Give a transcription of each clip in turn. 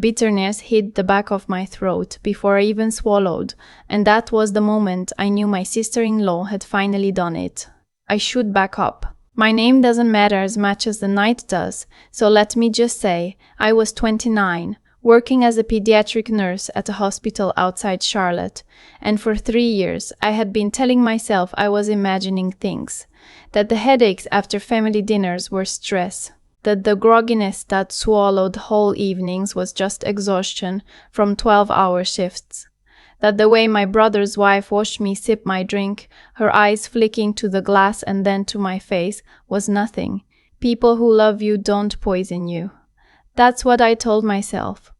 bitterness hit the back of my throat before I even swallowed, and that was the moment I knew my sister-in-law had finally done it. I should back up. My name doesn't matter as much as the night does, so let me just say, I was 29, working as a pediatric nurse at a hospital outside Charlotte, and for 3 years I had been telling myself I was imagining things, that the headaches after family dinners were stress, that the grogginess that swallowed whole evenings was just exhaustion from 12-hour shifts, that the way my brother's wife watched me sip my drink, her eyes flicking to the glass and then to my face, was nothing. People who love you don't poison you. That's what I told myself.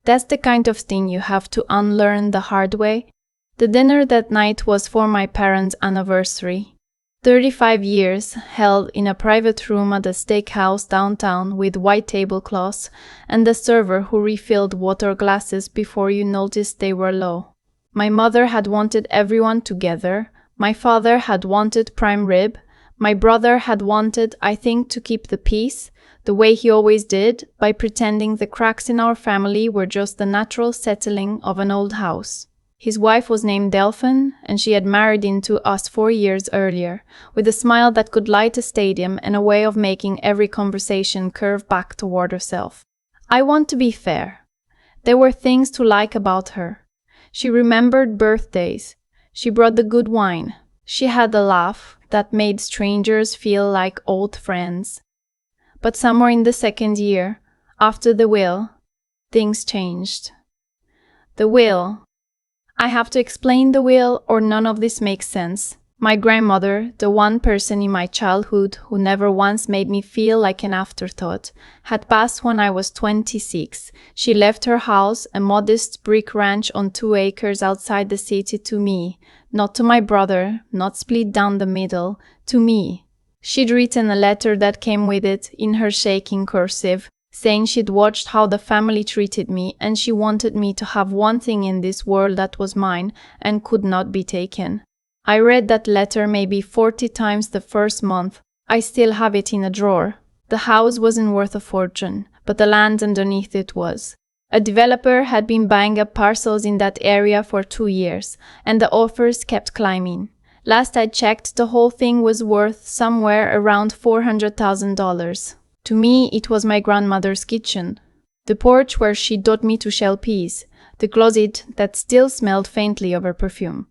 That's the kind of thing you have to unlearn the hard way. The dinner that night was for my parents' anniversary. 35 years, held in a private room at a steakhouse downtown with white tablecloths and a server who refilled water glasses before you noticed they were low. My mother had wanted everyone together. My father had wanted prime rib. My brother had wanted, I think, to keep the peace, the way he always did, by pretending the cracks in our family were just the natural settling of an old house. His wife was named Delphin, and she had married into us 4 years earlier, with a smile that could light a stadium and a way of making every conversation curve back toward herself. I want to be fair. There were things to like about her. She remembered birthdays. She brought the good wine. She had a laugh that made strangers feel like old friends. But somewhere in the second year, after the will, things changed. The will. I have to explain the will, or none of this makes sense. My grandmother, the one person in my childhood who never once made me feel like an afterthought, had passed when I was 26. She left her house, a modest brick ranch on 2 acres outside the city, to me, not to my brother, not split down the middle, to me. She'd written a letter that came with it, in her shaking cursive, saying she'd watched how the family treated me and she wanted me to have one thing in this world that was mine and could not be taken. I read that letter maybe 40 times the first month. I still have it in a drawer. The house wasn't worth a fortune, but the land underneath it was. A developer had been buying up parcels in that area for 2 years, and the offers kept climbing. Last I checked, the whole thing was worth somewhere around $400,000. To me, it was my grandmother's kitchen, the porch where she taught me to shell peas, the closet that still smelled faintly of her perfume.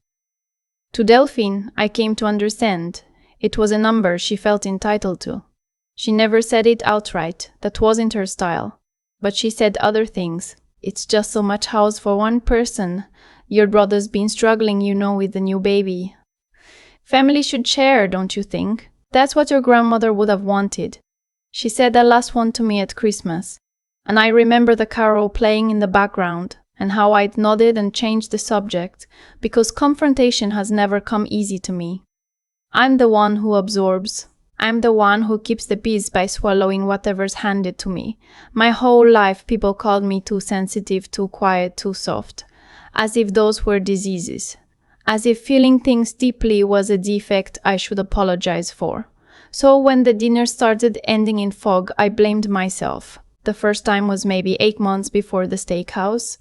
To Delphine, I came to understand. It was a number she felt entitled to. She never said it outright, that wasn't her style. But she said other things. It's just so much house for one person. Your brother's been struggling, with the new baby. Family should share, don't you think? That's what your grandmother would have wanted. She said that last one to me at Christmas, and I remember the carol playing in the background, and how I'd nodded and changed the subject, because confrontation has never come easy to me. I'm the one who absorbs. I'm the one who keeps the peace by swallowing whatever's handed to me. My whole life people called me too sensitive, too quiet, too soft, as if those were diseases, as if feeling things deeply was a defect I should apologize for. So when the dinner started ending in fog, I blamed myself. The first time was maybe 8 months before the steakhouse.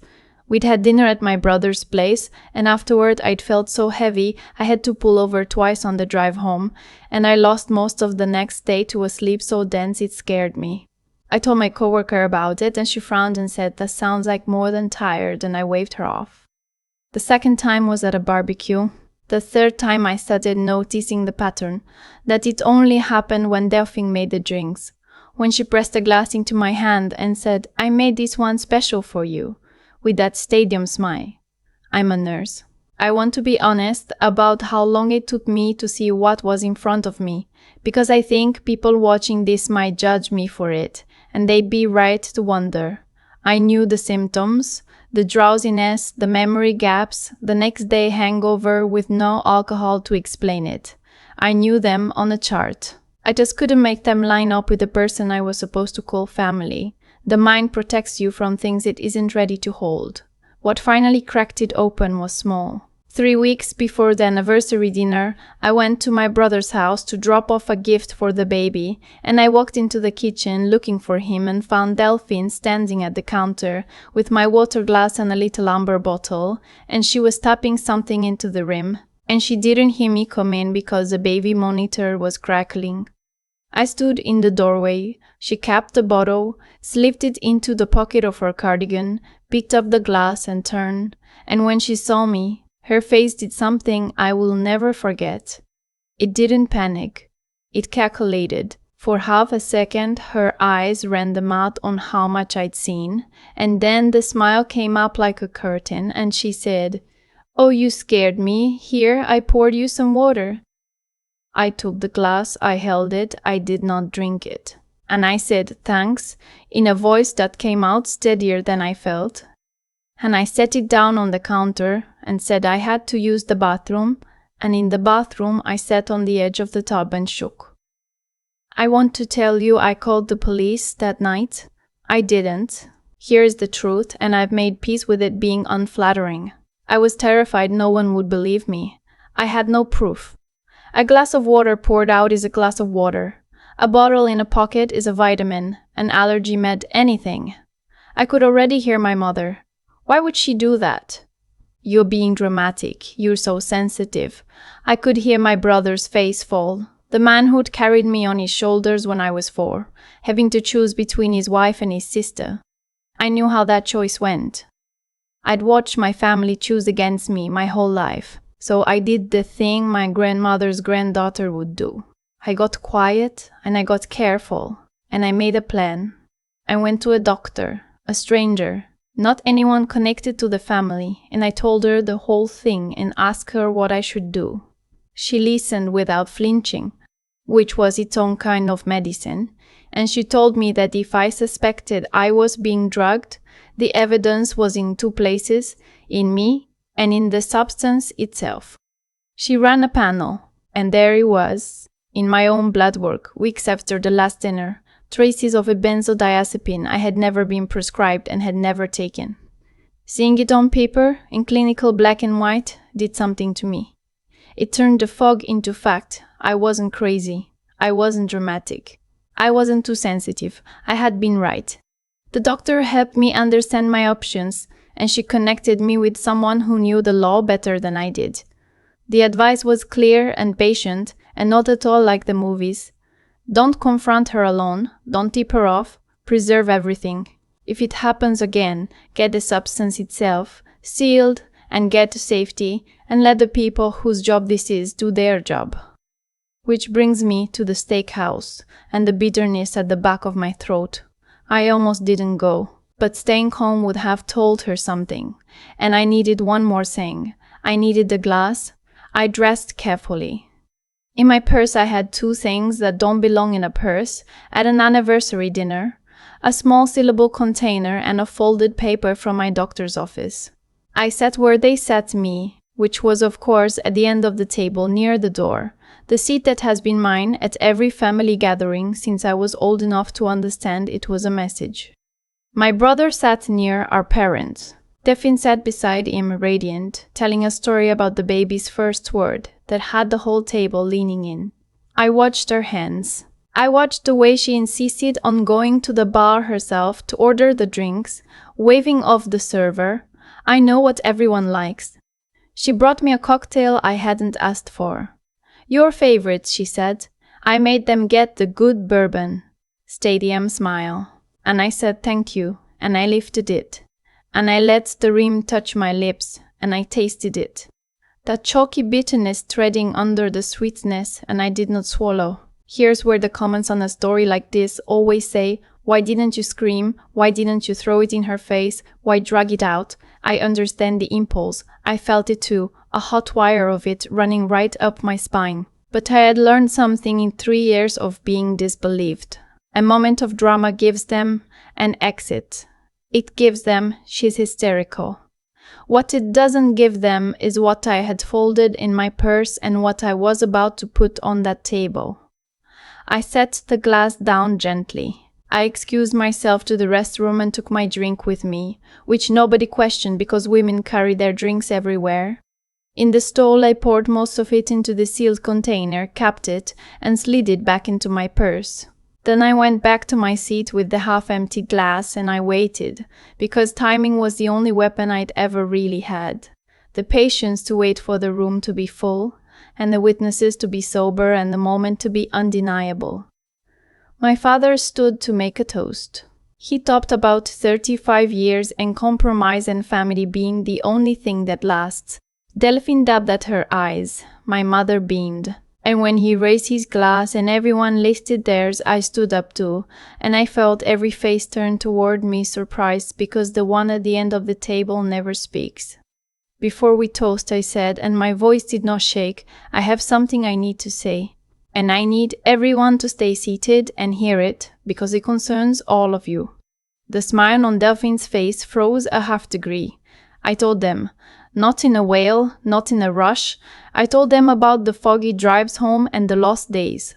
We'd had dinner at my brother's place, and afterward I'd felt so heavy I had to pull over twice on the drive home, and I lost most of the next day to a sleep so dense it scared me. I told my coworker about it, and she frowned and said, "That sounds like more than tired," and I waved her off. The second time was at a barbecue. The third time I started noticing the pattern, that it only happened when Delphine made the drinks, when she pressed a glass into my hand and said, "I made this one special for you," with that stadium smile. I'm a nurse. I want to be honest about how long it took me to see what was in front of me, because I think people watching this might judge me for it, and they'd be right to wonder. I knew the symptoms, the drowsiness, the memory gaps, the next day hangover with no alcohol to explain it. I knew them on a chart. I just couldn't make them line up with the person I was supposed to call family. The mind protects you from things it isn't ready to hold. What finally cracked it open was small. 3 weeks before the anniversary dinner, I went to my brother's house to drop off a gift for the baby, and I walked into the kitchen looking for him and found Delphine standing at the counter with my water glass and a little amber bottle, and she was tapping something into the rim, and she didn't hear me come in because the baby monitor was crackling. I stood in the doorway. She capped the bottle, slipped it into the pocket of her cardigan, picked up the glass and turned, and when she saw me, her face did something I will never forget. It didn't panic. It calculated. For half a second, her eyes ran the math on how much I'd seen, and then the smile came up like a curtain, and she said, "Oh, you scared me. Here, I poured you some water." I took the glass, I held it, I did not drink it. And I said, "Thanks," in a voice that came out steadier than I felt. And I set it down on the counter and said I had to use the bathroom, and in the bathroom I sat on the edge of the tub and shook. I want to tell you I called the police that night. I didn't. Here's the truth, and I've made peace with it being unflattering. I was terrified no one would believe me. I had no proof. A glass of water poured out is a glass of water. A bottle in a pocket is a vitamin, an allergy med, anything. I could already hear my mother. Why would she do that? You're being dramatic. You're so sensitive. I could hear my brother's face fall. The man who'd carried me on his shoulders when I was 4, having to choose between his wife and his sister. I knew how that choice went. I'd watched my family choose against me my whole life, so I did the thing my grandmother's granddaughter would do. I got quiet and I got careful, and I made a plan. I went to a doctor, a stranger, not anyone connected to the family, and I told her the whole thing and asked her what I should do. She listened without flinching, which was its own kind of medicine, and she told me that if I suspected I was being drugged, the evidence was in 2 places, in me and in the substance itself. She ran a panel, and there it was, in my own blood work, weeks after the last dinner, traces of a benzodiazepine I had never been prescribed and had never taken. Seeing it on paper, in clinical black and white, did something to me. It turned the fog into fact. I wasn't crazy. I wasn't dramatic. I wasn't too sensitive. I had been right. The doctor helped me understand my options, and she connected me with someone who knew the law better than I did. The advice was clear and patient, and not at all like the movies. Don't confront her alone, don't tip her off, preserve everything. If it happens again, get the substance itself, sealed, and get to safety, and let the people whose job this is do their job. Which brings me to the steakhouse, and the bitterness at the back of my throat. I almost didn't go, but staying home would have told her something, and I needed one more thing. I needed the glass. I dressed carefully. In my purse I had 2 things that don't belong in a purse at an anniversary dinner, a small sealable container and a folded paper from my doctor's office. I sat where they sat me, which was of course at the end of the table near the door, the seat that has been mine at every family gathering since I was old enough to understand it was a message. My brother sat near our parents. Delphine sat beside him radiant, telling a story about the baby's first word that had the whole table leaning in. I watched her hands. I watched the way she insisted on going to the bar herself to order the drinks, waving off the server. I know what everyone likes. She brought me a cocktail I hadn't asked for. Your favorites, she said. I made them get the good bourbon. Stadium smile. And I said thank you, and I lifted it. And I let the rim touch my lips, and I tasted it. That chalky bitterness threading under the sweetness, and I did not swallow. Here's where the comments on a story like this always say, "Why didn't you scream? Why didn't you throw it in her face? Why drag it out?" I understand the impulse. I felt it too, a hot wire of it running right up my spine. But I had learned something in 3 years of being disbelieved. A moment of drama gives them an exit. It gives them, she's hysterical. What it doesn't give them is what I had folded in my purse and what I was about to put on that table. I set the glass down gently. I excused myself to the restroom and took my drink with me, which nobody questioned because women carry their drinks everywhere. In the stall, I poured most of it into the sealed container, capped it, and slid it back into my purse. Then I went back to my seat with the half-empty glass and I waited, because timing was the only weapon I'd ever really had. The patience to wait for the room to be full, and the witnesses to be sober and the moment to be undeniable. My father stood to make a toast. He talked about 35 years and compromise and family being the only thing that lasts. Delphine dabbed at her eyes. My mother beamed. And when he raised his glass and everyone lifted theirs, I stood up too, and I felt every face turn toward me surprised because the one at the end of the table never speaks. Before we toast, I said, and my voice did not shake, I have something I need to say. And I need everyone to stay seated and hear it, because it concerns all of you. The smile on Delphine's face froze a half degree. I told them, not in a wail, not in a rush. I told them about the foggy drives home and the lost days.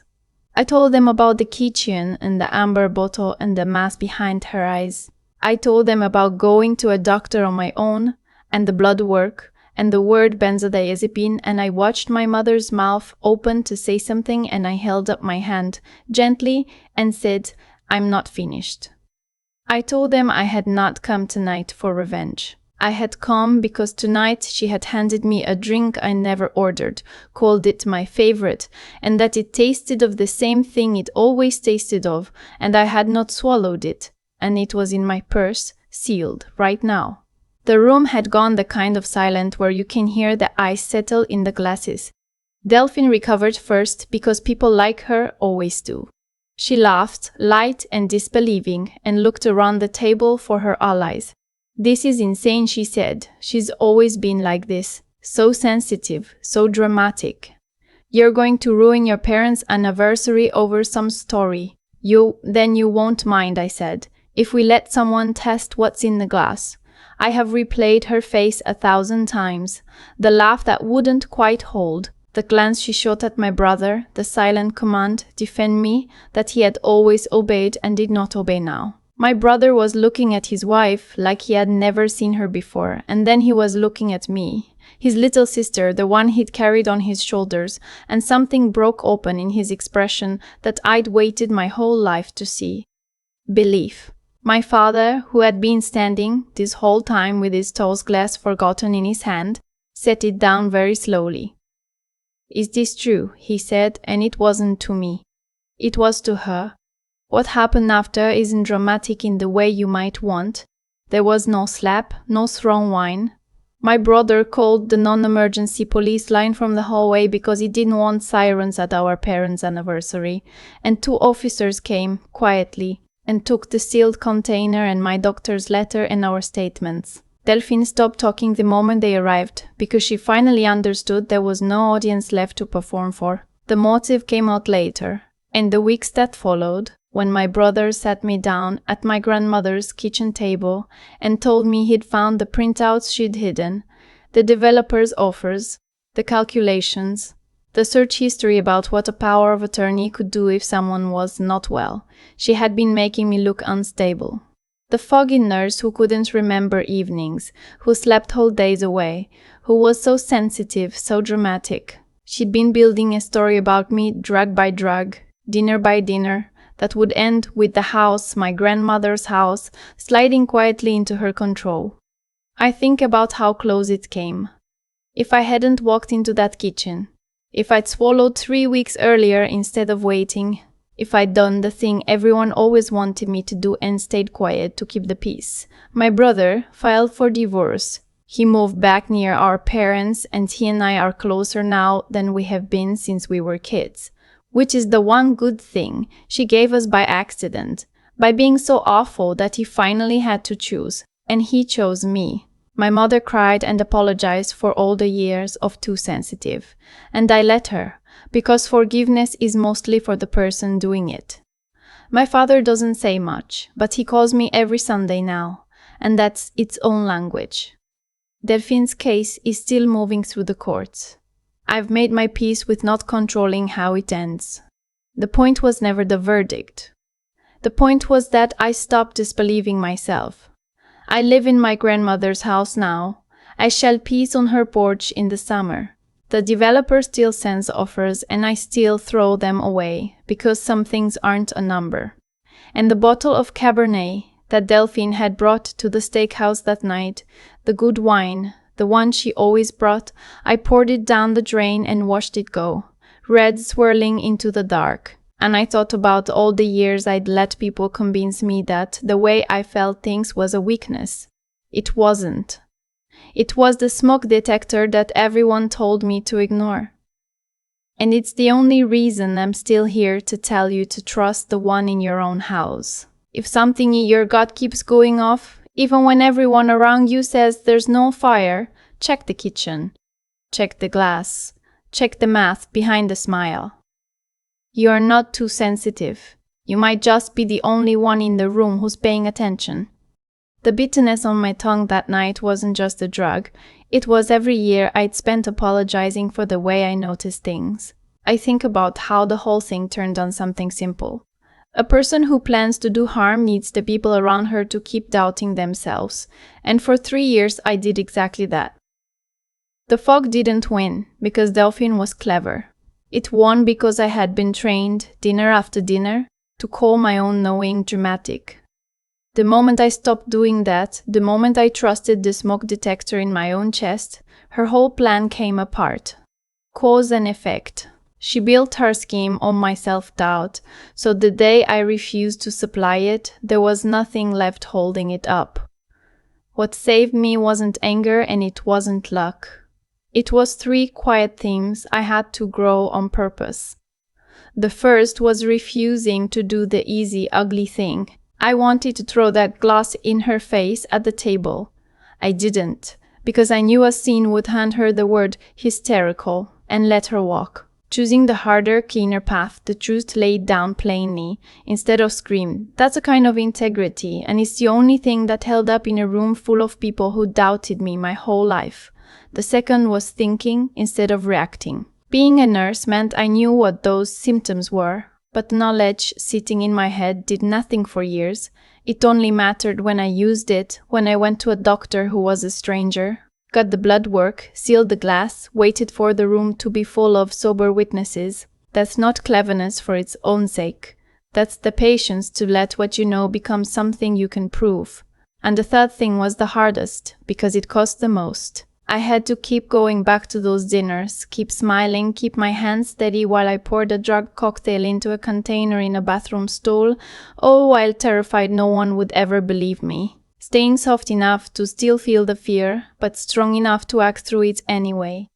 I told them about the kitchen and the amber bottle and the mask behind her eyes. I told them about going to a doctor on my own, and the blood work, and the word benzodiazepine, and I watched my mother's mouth open to say something, and I held up my hand gently and said, I'm not finished. I told them I had not come tonight for revenge. I had come because tonight she had handed me a drink I never ordered, called it my favorite, and that it tasted of the same thing it always tasted of, and I had not swallowed it, and it was in my purse, sealed, right now. The room had gone the kind of silent where you can hear the ice settle in the glasses. Delphine recovered first because people like her always do. She laughed, light and disbelieving, and looked around the table for her allies. This is insane, she said. She's always been like this. So sensitive, so dramatic. You're going to ruin your parents' anniversary over some story. Then you won't mind, I said, if we let someone test what's in the glass. I have replayed her face 1,000 times. The laugh that wouldn't quite hold. The glance she shot at my brother, the silent command, defend me, that he had always obeyed and did not obey now. My brother was looking at his wife like he had never seen her before, and then he was looking at me, his little sister, the one he'd carried on his shoulders, and something broke open in his expression that I'd waited my whole life to see. Belief. My father, who had been standing this whole time with his toast glass forgotten in his hand, set it down very slowly. Is this true? He said, and it wasn't to me. It was to her. What happened after isn't dramatic in the way you might want. There was no slap, no thrown wine. My brother called the non-emergency police line from the hallway because he didn't want sirens at our parents' anniversary, and 2 officers came, quietly, and took the sealed container and my doctor's letter and our statements. Delphine stopped talking the moment they arrived, because she finally understood there was no audience left to perform for. The motive came out later, and the weeks that followed, when my brother sat me down at my grandmother's kitchen table and told me he'd found the printouts she'd hidden, the developer's offers, the calculations, the search history about what a power of attorney could do if someone was not well. She had been making me look unstable. The foggy nurse who couldn't remember evenings, who slept whole days away, who was so sensitive, so dramatic. She'd been building a story about me drug by drug, dinner by dinner, that would end with the house, my grandmother's house, sliding quietly into her control. I think about how close it came. If I hadn't walked into that kitchen, if I'd swallowed 3 weeks earlier instead of waiting, if I'd done the thing everyone always wanted me to do and stayed quiet to keep the peace. My brother filed for divorce. He moved back near our parents, and he and I are closer now than we have been since we were kids. Which is the one good thing she gave us by accident, by being so awful that he finally had to choose, and he chose me. My mother cried and apologized for all the years of too sensitive, and I let her, because forgiveness is mostly for the person doing it. My father doesn't say much, but he calls me every Sunday now, and that's its own language. Delphine's case is still moving through the courts. I've made my peace with not controlling how it ends. The point was never the verdict. The point was that I stopped disbelieving myself. I live in my grandmother's house now, I shall piece on her porch in the summer. The developer still sends offers and I still throw them away because some things aren't a number. And the bottle of Cabernet that Delphine had brought to the steakhouse that night, the good wine, the one she always brought, I poured it down the drain and watched it go, red swirling into the dark. And I thought about all the years I'd let people convince me that the way I felt things was a weakness. It wasn't. It was the smoke detector that everyone told me to ignore. And it's the only reason I'm still here to tell you to trust the one in your own house. If something in your gut keeps going off, even when everyone around you says there's no fire, check the kitchen. Check the glass. Check the math behind the smile. You are not too sensitive. You might just be the only one in the room who's paying attention. The bitterness on my tongue that night wasn't just a drug. It was every year I'd spent apologizing for the way I noticed things. I think about how the whole thing turned on something simple. A person who plans to do harm needs the people around her to keep doubting themselves. And for 3 years I did exactly that. The fog didn't win because Delphine was clever. It won because I had been trained, dinner after dinner, to call my own knowing dramatic. The moment I stopped doing that, the moment I trusted the smoke detector in my own chest, her whole plan came apart. Cause and effect. She built her scheme on my self-doubt, so the day I refused to supply it, there was nothing left holding it up. What saved me wasn't anger and it wasn't luck. It was 3 quiet themes I had to grow on purpose. The first was refusing to do the easy, ugly thing. I wanted to throw that glass in her face at the table. I didn't, because I knew a scene would hand her the word hysterical and let her walk. Choosing the harder, cleaner path, the truth laid down plainly, instead of scream. That's a kind of integrity, and it's the only thing that held up in a room full of people who doubted me my whole life. The second was thinking instead of reacting. Being a nurse meant I knew what those symptoms were, but knowledge sitting in my head did nothing for years. It only mattered when I used it, when I went to a doctor who was a stranger, got the blood work, sealed the glass, waited for the room to be full of sober witnesses. That's not cleverness for its own sake. That's the patience to let what you know become something you can prove. And the third thing was the hardest, because it cost the most. I had to keep going back to those dinners, keep smiling, keep my hands steady while I poured a drug cocktail into a container in a bathroom stall, all while terrified no one would ever believe me. Staying soft enough to still feel the fear, but strong enough to act through it anyway.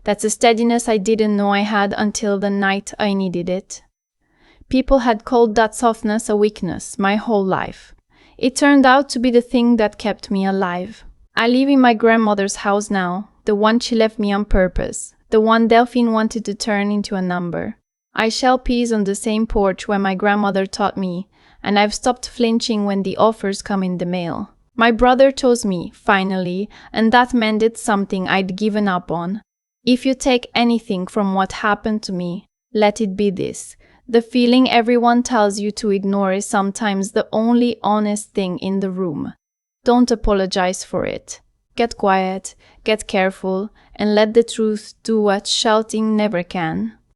That's a steadiness I didn't know I had until the night I needed it. People had called that softness a weakness my whole life. It turned out to be the thing that kept me alive. I live in my grandmother's house now, the one she left me on purpose, the one Delphine wanted to turn into a number. I shell peas on the same porch where my grandmother taught me, and I've stopped flinching when the offers come in the mail. My brother chose me, finally, and that mended something I'd given up on. If you take anything from what happened to me, let it be this. The feeling everyone tells you to ignore is sometimes the only honest thing in the room. Don't apologize for it. Get quiet, get careful, and let the truth do what shouting never can.